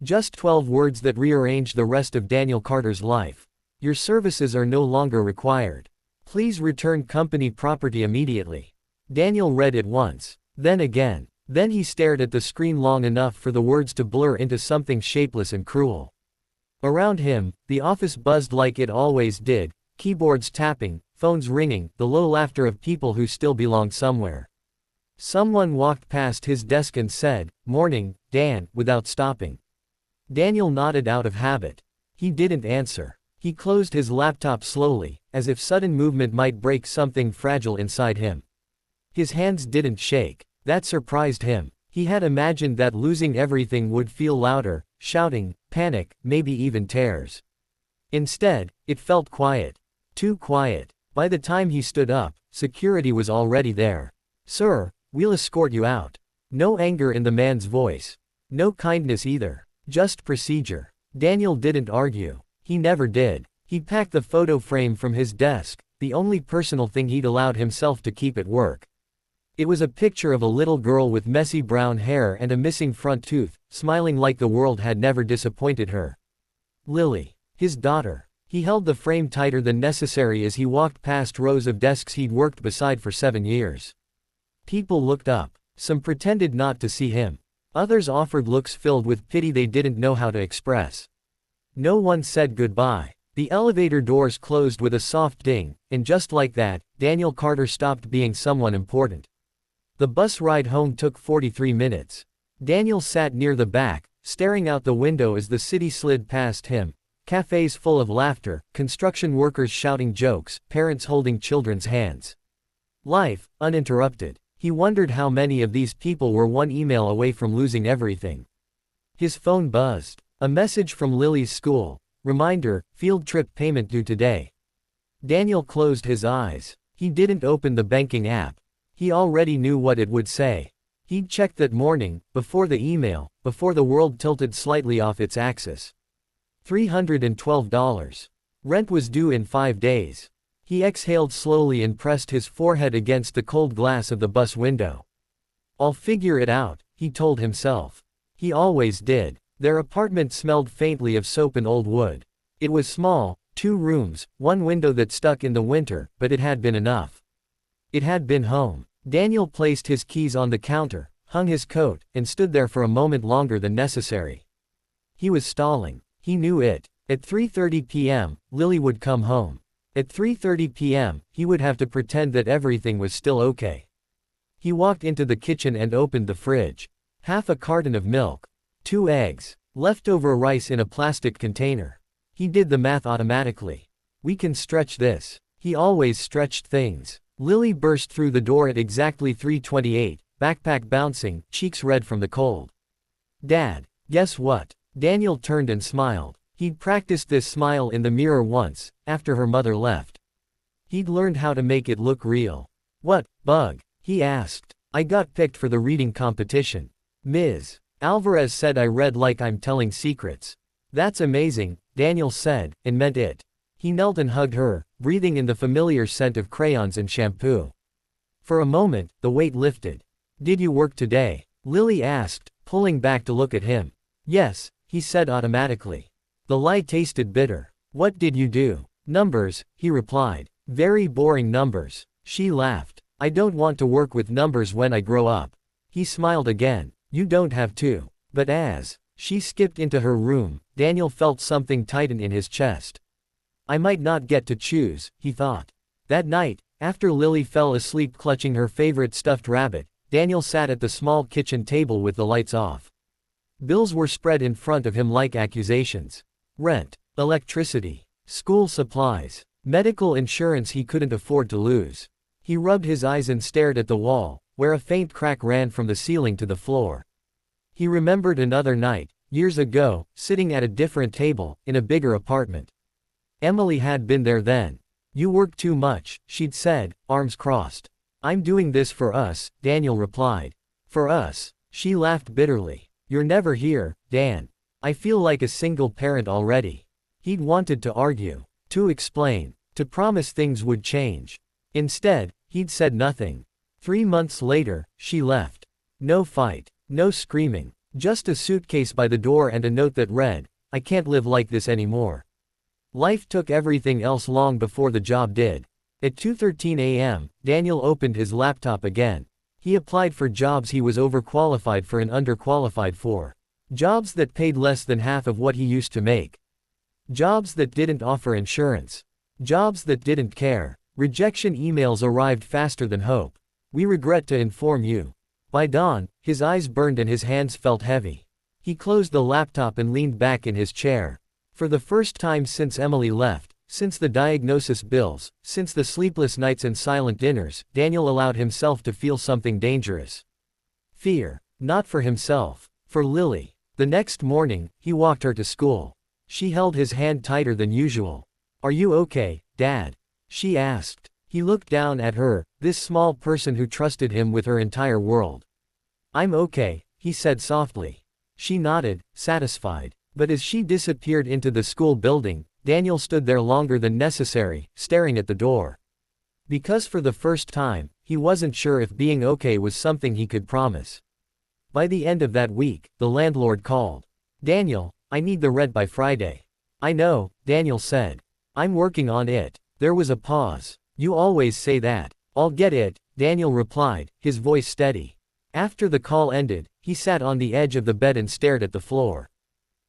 Just 12 words that rearranged the rest of Daniel Carter's life. Your services are no longer required. Please return company property immediately. Daniel read it once, then again. Then he stared at the screen long enough for the words to blur into something shapeless and cruel. Around him, the office buzzed like it always did, keyboards tapping, phones ringing, the low laughter of people who still belong somewhere. Someone walked past his desk and said, "Morning, Dan," without stopping. Daniel nodded out of habit. He didn't answer. He closed his laptop slowly, as if sudden movement might break something fragile inside him. His hands didn't shake. That surprised him. He had imagined that losing everything would feel louder, shouting, panic, maybe even tears. Instead, it felt quiet. Too quiet. By the time he stood up, security was already there. "Sir, we'll escort you out." No anger in the man's voice. No kindness either. Just procedure. Daniel didn't argue. He never did. He packed the photo frame from his desk, the only personal thing he'd allowed himself to keep at work. It was a picture of a little girl with messy brown hair and a missing front tooth, smiling like the world had never disappointed her. Lily. His daughter. He held the frame tighter than necessary as he walked past rows of desks he'd worked beside for 7 years. People looked up. Some pretended not to see him. Others offered looks filled with pity they didn't know how to express. No one said goodbye. The elevator doors closed with a soft ding, and just like that, Daniel Carter stopped being someone important. The bus ride home took 43 minutes. Daniel sat near the back, staring out the window as the city slid past him. Cafes full of laughter, construction workers shouting jokes, parents holding children's hands. Life, uninterrupted. He wondered how many of these people were one email away from losing everything. His phone buzzed. A message from Lily's school. Reminder, field trip payment due today. Daniel closed his eyes. He didn't open the banking app. He already knew what it would say. He'd checked that morning, before the email, before the world tilted slightly off its axis. $312. Rent was due in 5 days. He exhaled slowly and pressed his forehead against the cold glass of the bus window. "I'll figure it out," he told himself. He always did. Their apartment smelled faintly of soap and old wood. It was small, 2 rooms, 1 window that stuck in the winter, but it had been enough. It had been home. Daniel placed his keys on the counter, hung his coat, and stood there for a moment longer than necessary. He was stalling. He knew it. At 3:30 p.m., Lily would come home. At 3:30 p.m., he would have to pretend that everything was still okay. He walked into the kitchen and opened the fridge. Half a carton of milk. 2 eggs. Leftover rice in a plastic container. He did the math automatically. "We can stretch this." He always stretched things. Lily burst through the door at exactly 3:28, backpack bouncing, cheeks red from the cold. "Dad, guess what?" Daniel turned and smiled. He'd practiced this smile in the mirror once, after her mother left. He'd learned how to make it look real. "What, bug?" he asked. "I got picked for the reading competition. Ms. Alvarez said I read like I'm telling secrets." "That's amazing," Daniel said, and meant it. He knelt and hugged her, breathing in the familiar scent of crayons and shampoo. For a moment, the weight lifted. "Did you work today?" Lily asked, pulling back to look at him. "Yes," he said automatically. The lie tasted bitter. "What did you do?" "Numbers," he replied. "Very boring numbers." She laughed. "I don't want to work with numbers when I grow up." He smiled again. "You don't have to." But as she skipped into her room, Daniel felt something tighten in his chest. "I might not get to choose," he thought. That night, after Lily fell asleep clutching her favorite stuffed rabbit, Daniel sat at the small kitchen table with the lights off. Bills were spread in front of him like accusations. Rent, electricity, school supplies, medical insurance he couldn't afford to lose. He rubbed his eyes and stared at the wall, where a faint crack ran from the ceiling to the floor. He remembered another night, years ago, sitting at a different table, in a bigger apartment. Emily had been there then. "You work too much," she'd said, arms crossed. "I'm doing this for us," Daniel replied. "For us?" She laughed bitterly. "You're never here, Dan. I feel like a single parent already." He'd wanted to argue, to explain, to promise things would change. Instead, he'd said nothing. 3 months later, she left. No fight, no screaming, Just a suitcase by the door and a note that read, "I can't live like this anymore." Life took everything else long before the job did. At 2:13 a.m., Daniel opened his laptop again. He applied for jobs he was overqualified for and underqualified for. Jobs that paid less than half of what he used to make. Jobs that didn't offer insurance. Jobs that didn't care. Rejection emails arrived faster than hope. "We regret to inform you." By dawn, his eyes burned and his hands felt heavy. He closed the laptop and leaned back in his chair. For the first time since Emily left, since the diagnosis bills, since the sleepless nights and silent dinners, Daniel allowed himself to feel something dangerous. Fear. Not for himself. For Lily. The next morning, he walked her to school. She held his hand tighter than usual. "Are you okay, Dad?" she asked. He looked down at her, this small person who trusted him with her entire world. "I'm okay," he said softly. She nodded, satisfied. But as she disappeared into the school building, Daniel stood there longer than necessary, staring at the door. Because for the first time, he wasn't sure if being okay was something he could promise. By the end of that week, the landlord called. "Daniel, I need the rent by Friday." "I know," Daniel said. "I'm working on it." There was a pause. "You always say that." "I'll get it," Daniel replied, his voice steady. After the call ended, he sat on the edge of the bed and stared at the floor.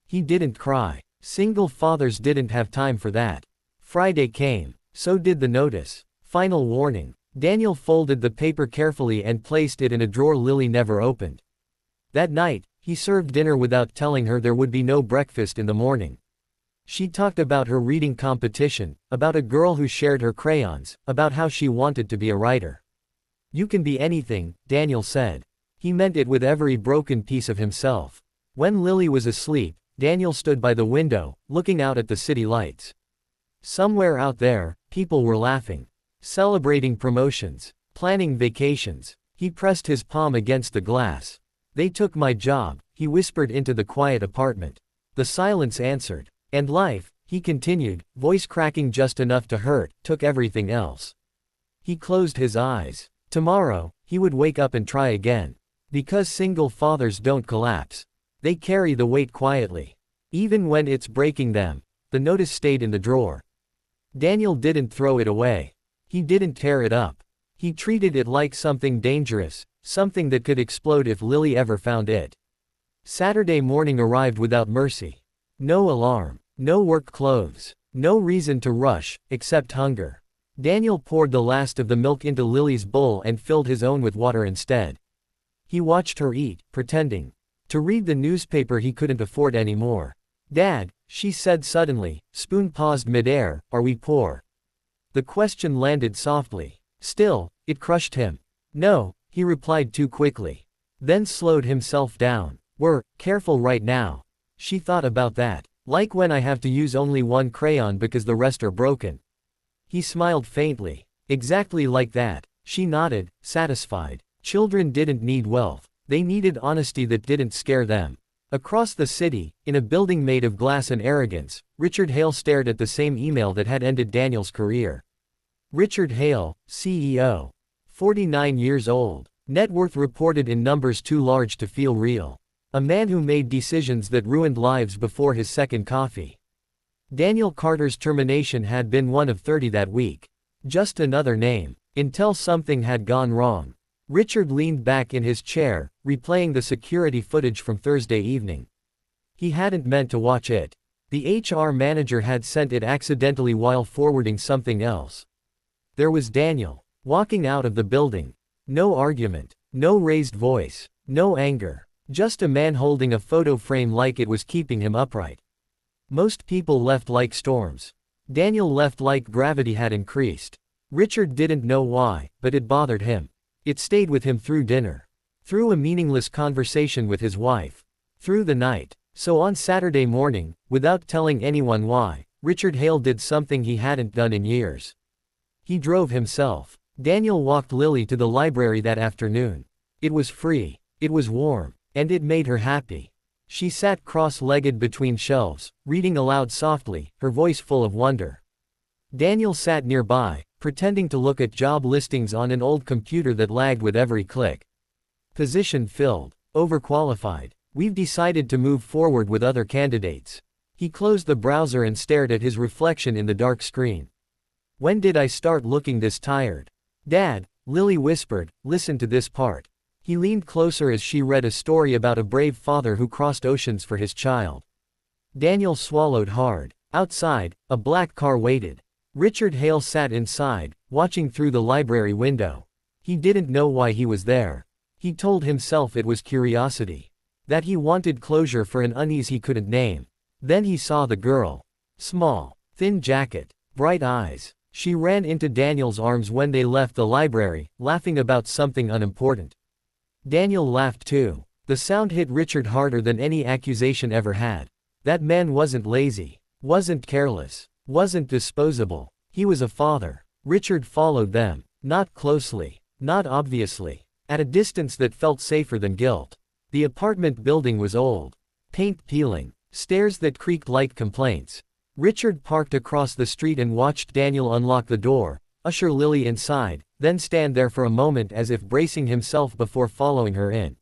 He didn't cry. Single fathers didn't have time for that. Friday came. So did the notice. Final warning. Daniel folded the paper carefully and placed it in a drawer Lily never opened. That night, he served dinner without telling her there would be no breakfast in the morning. She talked about her reading competition, about a girl who shared her crayons, about how she wanted to be a writer. "You can be anything," Daniel said. He meant it with every broken piece of himself. When Lily was asleep, Daniel stood by the window, looking out at the city lights. Somewhere out there, people were laughing, celebrating promotions, planning vacations. He pressed his palm against the glass. "They took my job," he whispered into the quiet apartment. The silence answered. "And life," he continued, voice cracking just enough to hurt, "took everything else." He closed his eyes. Tomorrow, he would wake up and try again. Because single fathers don't collapse. They carry the weight quietly. Even when it's breaking them. The notice stayed in the drawer. Daniel didn't throw it away. He didn't tear it up. He treated it like something dangerous, something that could explode if Lily ever found it. Saturday morning arrived without mercy. No alarm. No work clothes. No reason to rush, except hunger. Daniel poured the last of the milk into Lily's bowl and filled his own with water instead. He watched her eat, pretending to read the newspaper he couldn't afford anymore. "Dad," she said suddenly, spoon paused midair, "are we poor?" The question landed softly. Still, it crushed him. "No," he replied too quickly. Then slowed himself down. "We're careful right now." She thought about that. "Like when I have to use only one crayon because the rest are broken." He smiled faintly. "Exactly like that." She nodded, satisfied. Children didn't need wealth. They needed honesty that didn't scare them. Across the city, in a building made of glass and arrogance, Richard Hale stared at the same email that had ended Daniel's career. Richard Hale, CEO. 49 years old. Net worth reported in numbers too large to feel real. A man who made decisions that ruined lives before his second coffee. Daniel Carter's termination had been one of 30 that week. Just another name. Until something had gone wrong. Richard leaned back in his chair, replaying the security footage from Thursday evening. He hadn't meant to watch it. The HR manager had sent it accidentally while forwarding something else. There was Daniel, walking out of the building. No argument, no raised voice, no anger. Just a man holding a photo frame like it was keeping him upright. Most people left like storms. Daniel left like gravity had increased. Richard didn't know why, but it bothered him. It stayed with him through dinner. Through a meaningless conversation with his wife. Through the night. So on Saturday morning, without telling anyone why, Richard Hale did something he hadn't done in years. He drove himself. Daniel walked Lily to the library that afternoon. It was free. It was warm. And it made her happy. She sat cross-legged between shelves, reading aloud softly, her voice full of wonder. Daniel sat nearby, pretending to look at job listings on an old computer that lagged with every click. Position filled. Overqualified. We've decided to move forward with other candidates. He closed the browser and stared at his reflection in the dark screen. When did I start looking this tired? Dad, Lily whispered, listen to this part. He leaned closer as she read a story about a brave father who crossed oceans for his child. Daniel swallowed hard. Outside, a black car waited. Richard Hale sat inside, watching through the library window. He didn't know why he was there. He told himself it was curiosity. That he wanted closure for an unease he couldn't name. Then he saw the girl. Small, thin jacket, bright eyes. She ran into Daniel's arms when they left the library, laughing about something unimportant. Daniel laughed too. The sound hit Richard harder than any accusation ever had. That man wasn't lazy, wasn't careless, wasn't disposable. He was a father. Richard followed them, not closely, not obviously, at a distance that felt safer than guilt. The apartment building was old. Paint peeling, stairs that creaked like complaints. Richard parked across the street and watched Daniel unlock the door, usher Lily inside, then stand there for a moment as if bracing himself before following her in.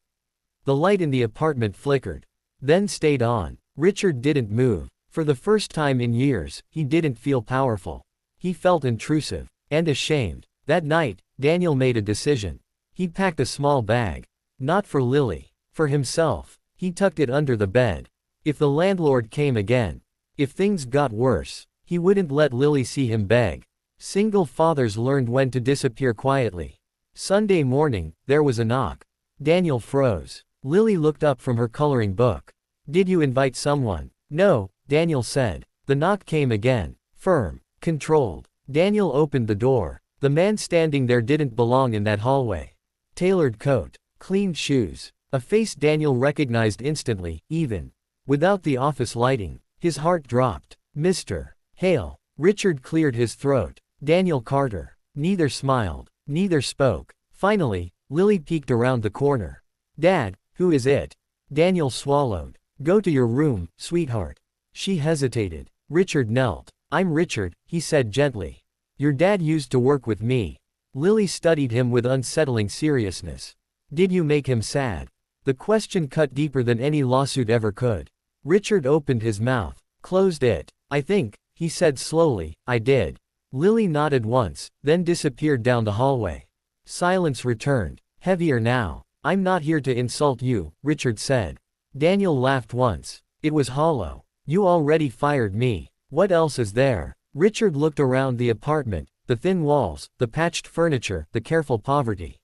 The light in the apartment flickered, then stayed on. Richard didn't move. For the first time in years, he didn't feel powerful. He felt intrusive and ashamed. That night, Daniel made a decision. He packed a small bag. Not for Lily. For himself. He tucked it under the bed. If the landlord came again, if things got worse, he wouldn't let Lily see him beg. Single fathers learned when to disappear quietly. Sunday morning, there was a knock. Daniel froze. Lily looked up from her coloring book. Did you invite someone? No, Daniel said. The knock came again. Firm. Controlled. Daniel opened the door. The man standing there didn't belong in that hallway. Tailored coat. Clean shoes. A face Daniel recognized instantly, even without the office lighting. His heart dropped. Mr. Hale. Richard cleared his throat. Daniel Carter. Neither smiled. Neither spoke. Finally, Lily peeked around the corner. Dad, who is it? Daniel swallowed. Go to your room, sweetheart. She hesitated. Richard knelt. I'm Richard, he said gently. Your dad used to work with me. Lily studied him with unsettling seriousness. Did you make him sad? The question cut deeper than any lawsuit ever could. Richard opened his mouth, closed it. I think, he said slowly, I did. Lily nodded once, then disappeared down the hallway. Silence returned, heavier now. I'm not here to insult you, Richard said. Daniel laughed once. It was hollow. You already fired me. What else is there? Richard looked around the apartment, the thin walls, the patched furniture, the careful poverty.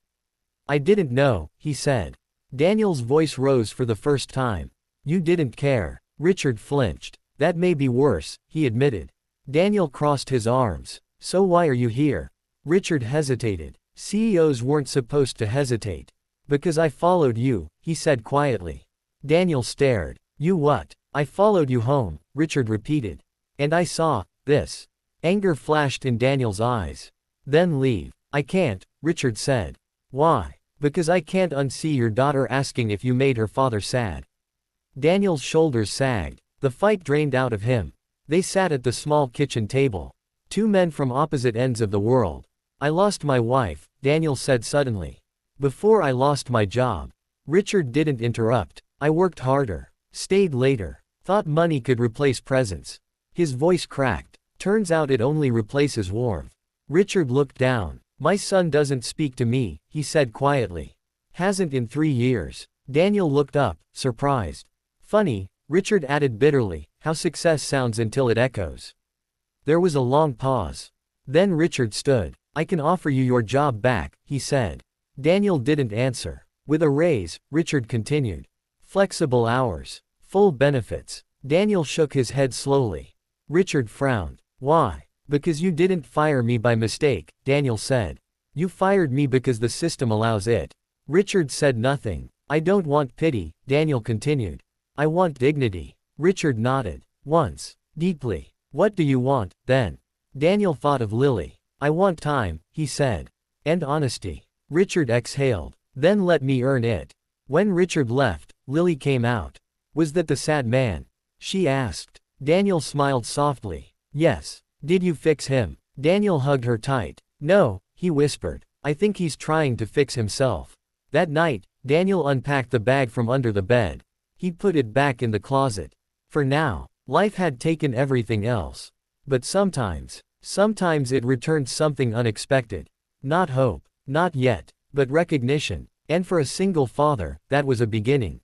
I didn't know, he said. Daniel's voice rose for the first time. You didn't care. Richard flinched. That may be worse, he admitted. Daniel crossed his arms. So why are you here? Richard hesitated. CEOs weren't supposed to hesitate. Because I followed you, he said quietly. Daniel stared. You what? I followed you home, Richard repeated. And I saw this. Anger flashed in Daniel's eyes. Then leave. I can't, Richard said. Why? Because I can't unsee your daughter asking if you made her father sad. Daniel's shoulders sagged. The fight drained out of him. They sat at the small kitchen table. Two men from opposite ends of the world. I lost my wife, Daniel said suddenly. Before I lost my job. Richard didn't interrupt. I worked harder. Stayed later. Thought money could replace presence. His voice cracked. Turns out it only replaces warmth. Richard looked down. My son doesn't speak to me, he said quietly. Hasn't in 3 years. Daniel looked up, surprised. Funny, Richard added bitterly, how success sounds until it echoes. There was a long pause. Then Richard stood. I can offer you your job back, he said. Daniel didn't answer. With a raise, Richard continued. Flexible hours. Full benefits. Daniel shook his head slowly. Richard frowned. Why? Because you didn't fire me by mistake, Daniel said. You fired me because the system allows it. Richard said nothing. I don't want pity, Daniel continued. I want dignity. Richard nodded. Once. Deeply. What do you want, then? Daniel thought of Lily. I want time, he said. And honesty. Richard exhaled. Then let me earn it. When Richard left, Lily came out. Was that the sad man? She asked. Daniel smiled softly. Yes. Did you fix him? Daniel hugged her tight. No, he whispered. I think he's trying to fix himself. That night, Daniel unpacked the bag from under the bed. He'd put it back in the closet. For now, life had taken everything else. But sometimes it returned something unexpected. Not hope, not yet, but recognition. And for a single father, that was a beginning.